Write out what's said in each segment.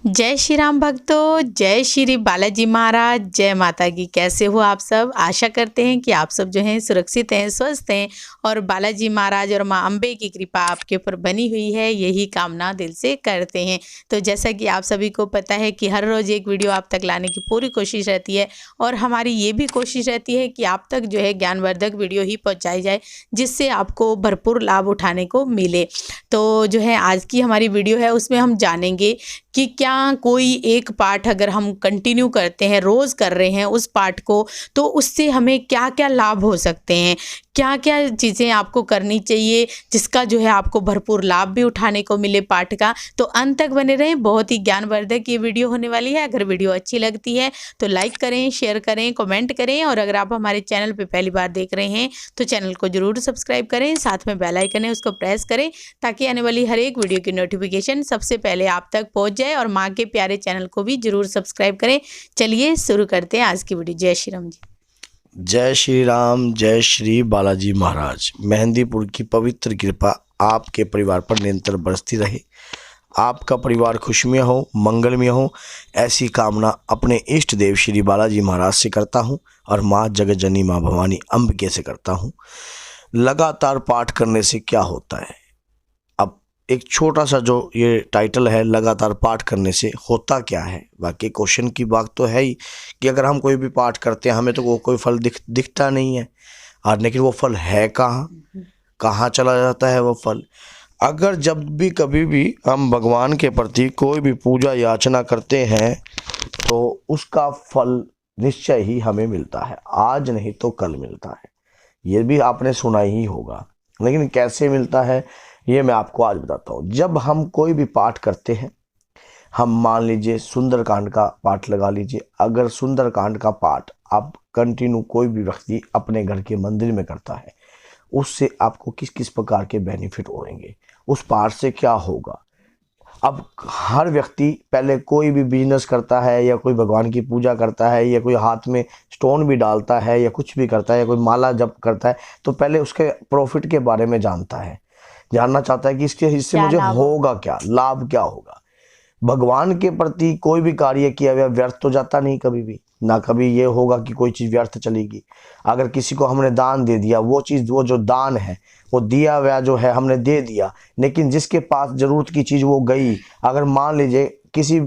जय श्री राम भक्तों, जय श्री बालाजी महाराज, जय माता की। कैसे हो आप सब? आशा करते हैं कि आप सब जो हैं सुरक्षित हैं, स्वस्थ हैं और बालाजी महाराज और माँ अम्बे की कृपा आपके ऊपर बनी हुई है, यही कामना दिल से करते हैं। तो जैसा कि आप सभी को पता है कि हर रोज़ एक वीडियो आप तक लाने की पूरी कोशिश रहती है और हमारी ये भी कोशिश रहती है कि आप तक जो है ज्ञानवर्धक वीडियो ही पहुँचाई जाए, जिससे आपको भरपूर लाभ उठाने को मिले। तो जो है आज की हमारी वीडियो है, उसमें हम जानेंगे कि क्या कोई एक पाठ अगर हम कंटिन्यू करते हैं, रोज़ कर रहे हैं उस पाठ को, तो उससे हमें क्या क्या लाभ हो सकते हैं, क्या क्या चीज़ें आपको करनी चाहिए जिसका जो है आपको भरपूर लाभ भी उठाने को मिले पाठ का। तो अंत तक बने रहें, बहुत ही ज्ञानवर्धक ये वीडियो होने वाली है। अगर वीडियो अच्छी लगती है तो लाइक करें, शेयर करें, कमेंट करें और अगर आप हमारे चैनल पर पहली बार देख रहे हैं तो चैनल को ज़रूर सब्सक्राइब करें, साथ में बेल आइकन है उसको प्रेस करें ताकि आने वाली हर एक वीडियो की नोटिफिकेशन सबसे पहले आप तक पहुँच जाए। और माँ के प्यारे चैनल को भी जरूर सब्सक्राइब करें। चलिए शुरू करते हैं आज की वीडियो। जय श्री राम जी। जय श्री राम, जय श्री बालाजी महाराज। मेहंदीपुर की पवित्र कृपा आपके परिवार पर निरंतर बरसती रहे। आपका परिवार खुशमय हो, मंगलमय हो, ऐसी कामना अपने इष्ट देव श्री बालाजी महाराज से करता हूँ और माँ जगत जननी माँ भवानी अम्बिके से करता हूँ। लगातार पाठ करने से क्या होता है? अब एक छोटा सा जो ये टाइटल है, लगातार पाठ करने से होता क्या है। बाकी क्वेश्चन की बात तो है ही कि अगर हम कोई भी पाठ करते हैं हमें तो वो कोई फल दिखता नहीं है, और लेकिन वो फल है कहाँ चला जाता है वो फल। अगर जब भी कभी भी हम भगवान के प्रति कोई भी पूजा याचना करते हैं तो उसका फल निश्चय ही हमें मिलता है, आज नहीं तो कल मिलता है। ये भी आपने सुना ही होगा, लेकिन कैसे मिलता है ये मैं आपको आज बताता हूँ। जब हम कोई भी पाठ करते हैं, हम मान लीजिए सुंदरकांड का पाठ लगा लीजिए। अगर सुंदरकांड का पाठ आप कंटिन्यू कोई भी व्यक्ति अपने घर के मंदिर में करता है, उससे आपको किस किस प्रकार के बेनिफिट होंगे, उस पाठ से क्या होगा। अब हर व्यक्ति पहले कोई भी बिजनेस करता है या कोई भगवान की पूजा करता है या कोई हाथ में स्टोन भी डालता है या कुछ भी करता है या कोई माला जप करता है, तो पहले उसके प्रॉफिट के बारे में जानता है, जानना चाहता है कि इससे मुझे होगा क्या, लाभ क्या होगा। भगवान के प्रति कोई भी कार्य किया हुआ व्यर्थ तो जाता नहीं कभी भी, ना कभी ये होगा कि कोई चीज़ व्यर्थ चलेगी। अगर किसी को हमने दान दे दिया, वो चीज़, वो जो दान है वो दिया हुआ जो है हमने दे दिया, लेकिन जिसके पास ज़रूरत की चीज़ वो गई। अगर मान लीजिए किसी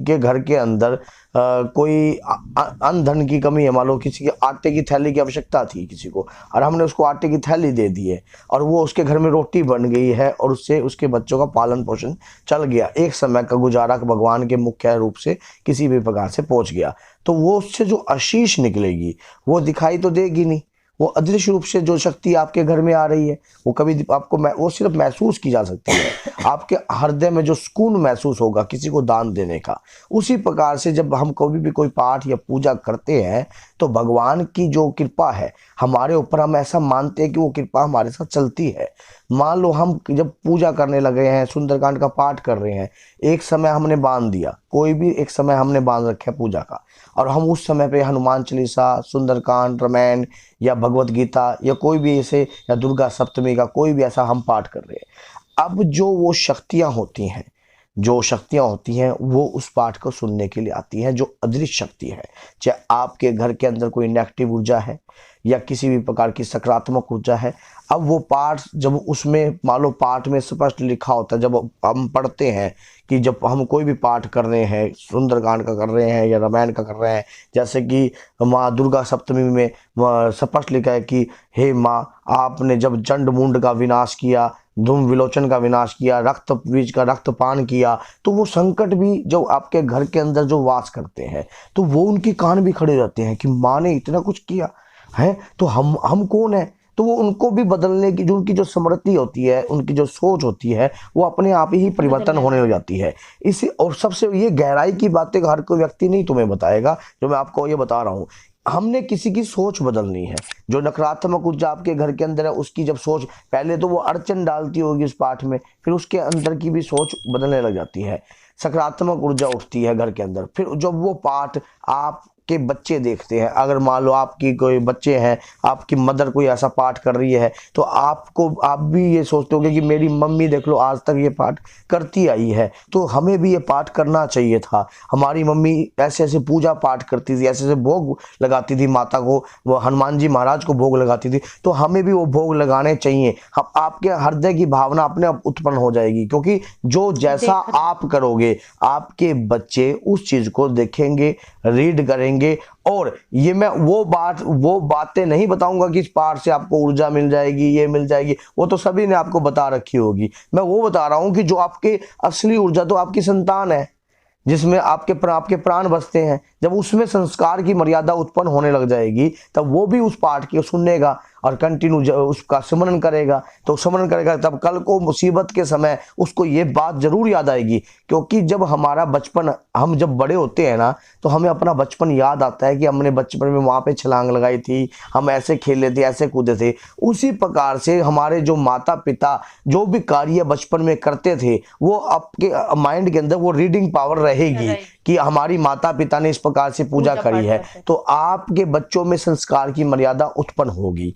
के घर के अंदर कोई अन्न धन की कमी है, मान लो किसी के आटे की थैली की आवश्यकता थी किसी को, और हमने उसको आटे की थैली दे दी है और वो उसके घर में रोटी बन गई है और उससे उसके बच्चों का पालन पोषण चल गया, एक समय का गुजारा भगवान के मुख्य रूप से किसी भी प्रकार से पहुंच गया, तो वो उससे जो आशीष निकलेगी वो दिखाई तो देगी नहीं। वो अदृश्य रूप से जो शक्ति आपके घर में आ रही है वो कभी आपको वो सिर्फ महसूस की जा सकती है। आपके हृदय में जो सुकून महसूस होगा किसी को दान देने का, उसी प्रकार से जब हम कभी भी कोई पाठ या पूजा करते हैं तो भगवान की जो कृपा है हमारे ऊपर, हम ऐसा मानते हैं कि वो कृपा हमारे साथ चलती है। मान लो हम जब पूजा करने लगे हैं, सुंदरकांड का पाठ कर रहे हैं, एक समय हमने बांध दिया, कोई भी एक समय हमने बांध रखा है पूजा का, और हम उस समय पे हनुमान चालीसा, सुंदरकांड, रामायण या भगवत गीता या कोई भी ऐसे, या दुर्गा सप्तमी का कोई भी ऐसा हम पाठ कर रहे हैं। अब जो वो शक्तियाँ होती हैं, वो उस पाठ को सुनने के लिए आती हैं, जो अदृश्य शक्ति है। चाहे आपके घर के अंदर कोई नेगेटिव ऊर्जा है या किसी भी प्रकार की सकारात्मक ऊर्जा है, अब वो पाठ जब उसमें मान लो पाठ में स्पष्ट लिखा होता है, जब हम पढ़ते हैं कि जब हम कोई भी पाठ कर रहे हैं, सुंदरकांड का कर रहे हैं या रामायण का कर रहे हैं, जैसे कि माँ दुर्गा सप्तमी में स्पष्ट लिखा है कि हे माँ, आपने जब चंड मुंड का विनाश किया, धूम विलोचन का विनाश किया, रक्त बीज का रक्तपान किया, तो वो संकट भी जो आपके घर के अंदर जो वास करते हैं, तो वो उनके कान भी खड़े रहते हैं कि माँ ने इतना कुछ किया है, तो हम कौन है। तो वो उनको भी बदलने की जो उनकी जो समृद्धि होती है, उनकी जो सोच होती है, वो अपने आप ही परिवर्तन होने हो जाती है। इसी और सबसे ये गहराई की बातें हर कोई व्यक्ति नहीं तुम्हें बताएगा, जो मैं आपको ये बता रहा हूँ। हमने किसी की सोच बदलनी है। जो नकारात्मक ऊर्जा आपके घर के अंदर है, उसकी जब सोच, पहले तो वो अड़चन डालती होगी उस पाठ में, फिर उसके अंदर की भी सोच बदलने लग जाती है, सकारात्मक ऊर्जा उठती है घर के अंदर। फिर जब वो पाठ आप के बच्चे देखते हैं। अगर मान लो आपकी कोई बच्चे हैं, आपकी मदर कोई ऐसा पाठ कर रही है, तो आप भी ये सोचते होगे कि मेरी मम्मी देख लो आज तक ये पाठ करती आई है, तो हमें भी ये पाठ करना चाहिए था। हमारी मम्मी ऐसे ऐसे पूजा पाठ करती थी, ऐसे ऐसे भोग लगाती थी माता को, वो हनुमान जी महाराज को भोग लगाती थी, तो हमें भी वो भोग लगाने चाहिए। हम आपके हृदय की भावना अपने आप उत्पन्न हो जाएगी, क्योंकि जो जैसा आप करोगे आपके बच्चे उस चीज को देखेंगे, रीड करेंगे। और ये मैं वो बातें नहीं बताऊंगा कि इस पाठ से आपको ऊर्जा मिल जाएगी, ये मिल जाएगी, वो तो सभी ने आपको बता रखी होगी। मैं वो बता रहा हूं कि जो आपके असली ऊर्जा तो आपकी संतान है, जिसमें आपके प्राण बसते हैं। जब उसमें संस्कार की मर्यादा उत्पन्न होने लग जाएगी, तब वो भी उस पाठ को सुनेगा और कंटिन्यू उसका स्मरण करेगा। तो स्मरण करेगा तब कल को मुसीबत के समय उसको ये बात जरूर याद आएगी। क्योंकि जब हमारा बचपन, हम जब बड़े होते हैं ना, तो हमें अपना बचपन याद आता है कि हमने बचपन में वहाँ पे छलांग लगाई थी, हम ऐसे खेले थे, ऐसे कूदे थे। उसी प्रकार से हमारे जो माता पिता जो भी कार्य बचपन में करते थे, वो आपके माइंड के अंदर वो रीडिंग पावर रहेगी कि हमारी माता पिता ने इस प्रकार से पूजा करी है, तो आपके बच्चों में संस्कार की मर्यादा उत्पन्न होगी।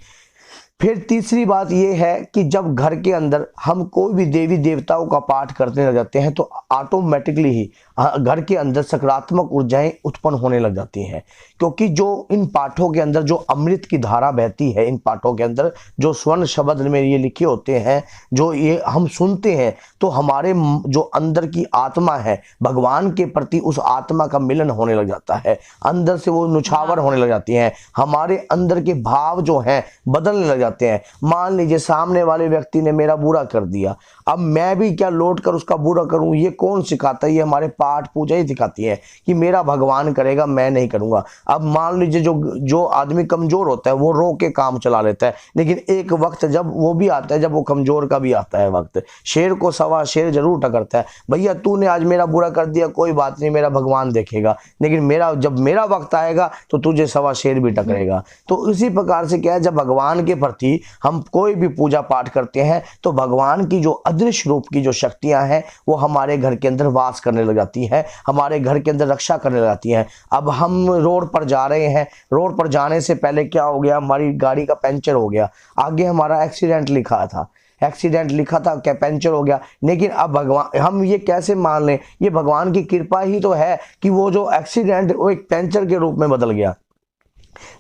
फिर तीसरी बात यह है कि जब घर के अंदर हम कोई भी देवी देवताओं का पाठ करने लग जाते हैं, तो ऑटोमेटिकली ही घर के अंदर सकारात्मक ऊर्जाएं उत्पन्न होने लग जाती हैं। क्योंकि जो इन पाठों के अंदर जो अमृत की धारा बहती है, इन पाठों के अंदर जो स्वर्ण शब्द में ये लिखे होते हैं, जो ये हम सुनते हैं, तो हमारे जो अंदर की आत्मा है, भगवान के प्रति उस आत्मा का मिलन होने लग जाता है, अंदर से वो नुछावर होने लग जाती हैं, हमारे अंदर के भाव जो हैं बदलने लग जाते हैं। मान लीजिए सामने वाले व्यक्ति ने मेरा बुरा कर दिया, अब मैं भी क्या लौट कर उसका बुरा करूं? ये कौन सिखाता है? ये हमारे पाठ पूजा ही सिखाती है कि मेरा भगवान करेगा, मैं नहीं करूंगा। अब मान लीजिए जो आदमी कमजोर होता है वो रो के काम चला लेता है, लेकिन एक वक्त जब वो भी आता है, जब वो कमजोर का भी आता है वक्त, शेर को सवा शेर जरूर टकरता है। भैया तूने आज मेरा बुरा कर दिया, कोई बात नहीं, मेरा भगवान देखेगा, लेकिन जब मेरा वक्त आएगा तो तुझे सवा शेर भी टकरेगा। तो इसी प्रकार से क्या है, जब भगवान के प्रति हम कोई भी पूजा पाठ करते हैं, तो भगवान की जो अदृश्य रूप की जो शक्तियां हैं वो हमारे घर के अंदर वास करने लग जाती हैं, हमारे घर के अंदर रक्षा करने लग जाती हैं। अब हम रोड पर जा रहे हैं, रोड पर जाने से पहले क्या हो गया, हमारी गाड़ी का पंचर हो गया, आगे हमारा एक्सीडेंट लिखा था, क्या पंचर हो गया, लेकिन अब भगवान, हम ये कैसे मान लें, ये भगवान की कृपा ही तो है कि वो जो एक्सीडेंट वो एक पंचर के रूप में बदल गया।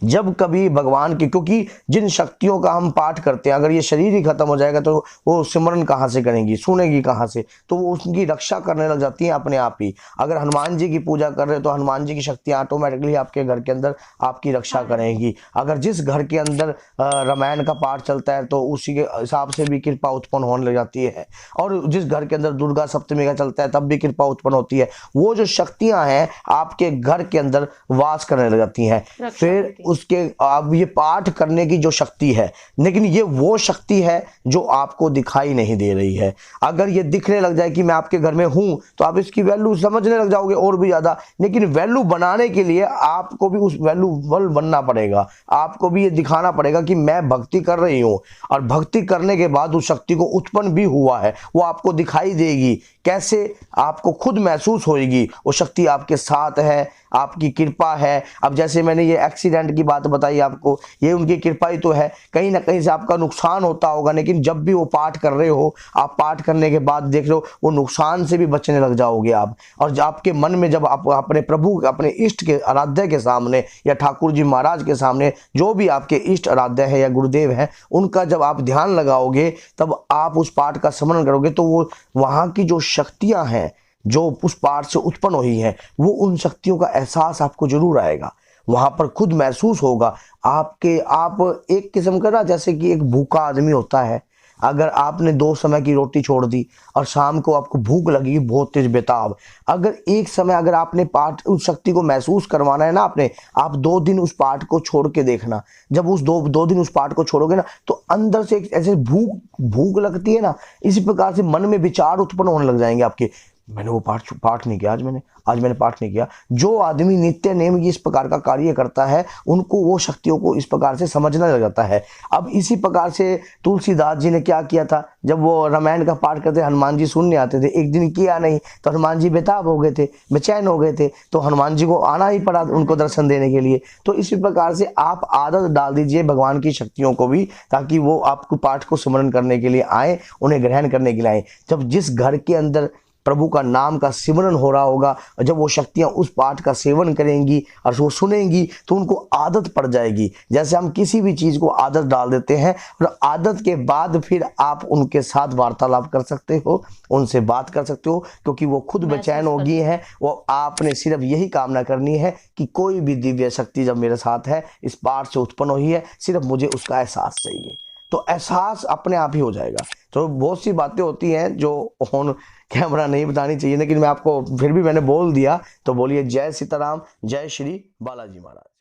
जब कभी भगवान की, क्योंकि जिन शक्तियों का हम पाठ करते हैं, अगर ये शरीर ही खत्म हो जाएगा तो वो सिमरन कहाँ से करेंगी, सुनेगी कहाँ से? तो वो उसकी रक्षा करने लग जाती हैं अपने आप ही। अगर हनुमान जी की पूजा कर रहे हो तो हनुमान जी की शक्तियाँ ऑटोमेटिकली आपके घर के अंदर आपकी रक्षा करेंगी। अगर जिस घर के अंदर रामायण का पाठ चलता है तो उसी के हिसाब से भी कृपा उत्पन्न होने लग जाती है, और जिस घर के अंदर दुर्गा सप्तमी का चलता है तब भी कृपा उत्पन्न होती है। वो जो शक्तियां हैं आपके घर के अंदर वास करने लग जाती हैं। फिर उसके अब ये पाठ करने की जो शक्ति है, लेकिन ये वो शक्ति है जो आपको दिखाई नहीं दे रही है। अगर ये दिखने लग जाए कि मैं आपके घर में हूं, तो आप इसकी वैल्यू समझने लग जाओगे और भी ज्यादा। लेकिन वैल्यू बनाने के लिए आपको भी उस वैल्यूबल बनना पड़ेगा, आपको भी ये दिखाना पड़ेगा कि मैं भक्ति कर रही हूं, और भक्ति करने के बाद उस शक्ति को उत्पन्न भी हुआ है, वो आपको दिखाई देगी। कैसे? आपको खुद महसूस होगी वो शक्ति आपके साथ है, आपकी कृपा है। अब जैसे मैंने ये एक्सीडेंट की बात बताई आपको, ये उनकी कृपा ही तो है। कहीं ना कहीं से आपका नुकसान होता होगा, लेकिन जब भी वो पाठ कर रहे हो, आप पाठ करने के बाद देख रहे हो वो नुकसान से भी बचने लग जाओगे आप। और जब आपके मन में जब आप अपने प्रभु, अपने इष्ट के आराध्य के सामने या ठाकुर जी महाराज के सामने, जो भी आपके इष्ट आराध्य है या गुरुदेव हैं, उनका जब आप ध्यान लगाओगे, तब आप उस पाठ का स्मरण करोगे, तो वो वहाँ की जो शक्तियाँ हैं जो उस पाठ से उत्पन्न हुई हैं, वो उन शक्तियों का एहसास आपको जरूर आएगा। वहां पर खुद महसूस होगा आप एक किस्म का ना, जैसे कि एक भूखा आदमी होता है, अगर आपने 2 समय की रोटी छोड़ दी और शाम को आपको भूख लगी बहुत तेज बेताब, अगर एक समय अगर आपने पाठ उस शक्ति को महसूस करवाना है ना, आप 2 दिन उस पाठ को छोड़ के देखना। जब उस 2 दिन उस पाठ को छोड़ोगे ना, तो अंदर से एक ऐसे भूख लगती है ना, इसी प्रकार से मन में विचार उत्पन्न होने लग जाएंगे आपके। मैंने वो पाठ नहीं किया। आज मैंने पाठ नहीं किया। जो आदमी नित्य नेम इस प्रकार का कार्य करता है उनको वो शक्तियों को इस प्रकार से समझना लग जाता है। अब इसी प्रकार से तुलसीदास जी ने क्या किया था, जब वो रामायण का पाठ करते हनुमान जी सुनने आते थे, एक दिन किया नहीं तो हनुमान जी बेताब हो गए थे, बेचैन हो गए थे, तो हनुमान जी को आना ही पड़ा उनको दर्शन देने के लिए। तो इसी प्रकार से आप आदत डाल दीजिए भगवान की शक्तियों को भी, ताकि वो आपको पाठ को स्मरण करने के लिए आए, उन्हें ग्रहण करने के लिए आए। जब जिस घर के अंदर प्रभु का नाम का सिमरन हो रहा होगा, और जब वो शक्तियां उस पाठ का सेवन करेंगी और वो सुनेंगी तो उनको आदत पड़ जाएगी। जैसे हम किसी भी चीज़ को आदत डाल देते हैं और आदत के बाद फिर आप उनके साथ वार्तालाप कर सकते हो, उनसे बात कर सकते हो, क्योंकि वो खुद बेचैन हो गई है। वो आपने सिर्फ यही कामना करनी है कि कोई भी दिव्य शक्ति जब मेरे साथ है, इस पाठ से उत्पन्न हुई है, सिर्फ मुझे उसका एहसास चाहिए, तो एहसास अपने आप ही हो जाएगा। तो बहुत सी बातें होती हैं जो ऑन कैमरा नहीं बतानी चाहिए, लेकिन मैं आपको फिर भी मैंने बोल दिया, तो बोलिए जय सीताराम, जय श्री बालाजी महाराज।